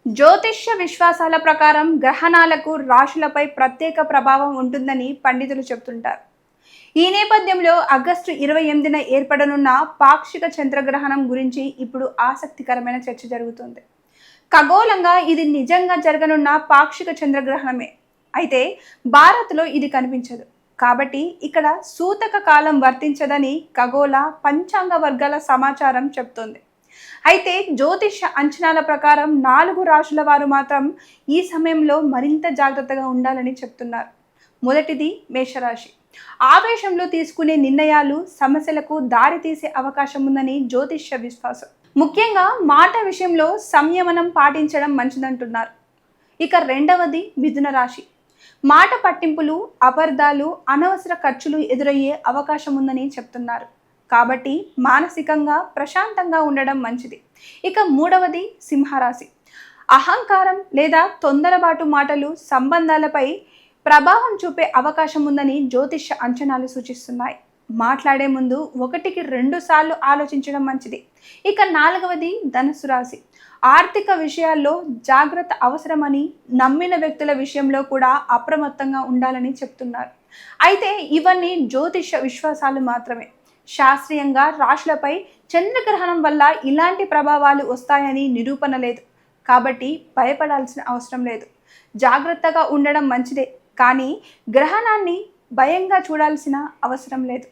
జ్యోతిష్య విశ్వాసాల ప్రకారం గ్రహణాలకు రాశులపై ప్రత్యేక ప్రభావం ఉంటుందని పండితులు చెబుతుంటారు. ఈ నేపథ్యంలో ఆగస్టు 28న ఏర్పడనున్న పాక్షిక చంద్రగ్రహణం గురించి ఇప్పుడు ఆసక్తికరమైన చర్చ జరుగుతుంది. ఖగోళంగా ఇది నిజంగా జరగనున్న పాక్షిక చంద్రగ్రహణమే. అయితే భారత్లో ఇది కనిపించదు. కాబట్టి ఇక్కడ సూతక కాలం వర్తించదని ఖగోళ పంచాంగ వర్గాల సమాచారం చెబుతోంది. అయితే జ్యోతిష అంచనాల ప్రకారం 4 రాశుల వారు మాత్రం ఈ సమయంలో మరింత జాగ్రత్తగా ఉండాలని చెప్తున్నారు. మొదటిది మేషరాశి. ఆవేశంలో తీసుకునే నిర్ణయాలు సమస్యలకు దారితీసే అవకాశం ఉందని జ్యోతిష్య విశ్వాసం. ముఖ్యంగా మాట విషయంలో సంయమనం పాటించడం మంచిదంటున్నారు. ఇక రెండవది మిథున రాశి. మాట పట్టింపులు, అపార్థాలు, అనవసర ఖర్చులు ఎదురయ్యే అవకాశం ఉందని చెప్తున్నారు. కాబట్టి మానసికంగా ప్రశాంతంగా ఉండడం మంచిది. ఇక మూడవది సింహరాశి. అహంకారం లేదా తొందరపాటు మాటలు సంబంధాలపై ప్రభావం చూపే అవకాశం ఉందని జ్యోతిష అంచనాలు సూచిస్తున్నాయి. మాట్లాడే ముందు 1కి 2 సార్లు ఆలోచించడం మంచిది. ఇక నాలుగవది ధనుసు రాశి. ఆర్థిక విషయాల్లో జాగ్రత్త అవసరమని, నమ్మిన వ్యక్తుల విషయంలో కూడా అప్రమత్తంగా ఉండాలని చెప్తున్నారు. అయితే ఇవన్నీ జ్యోతిష విశ్వాసాలు మాత్రమే. శాస్త్రీయంగా రాశులపై చంద్రగ్రహణం వల్ల ఇలాంటి ప్రభావాలు వస్తాయని నిరూపణ లేదు. కాబట్టి భయపడాల్సిన అవసరం లేదు. జాగ్రత్తగా ఉండడం మంచిదే, కానీ గ్రహణాన్ని భయంగా చూడాల్సిన అవసరం లేదు.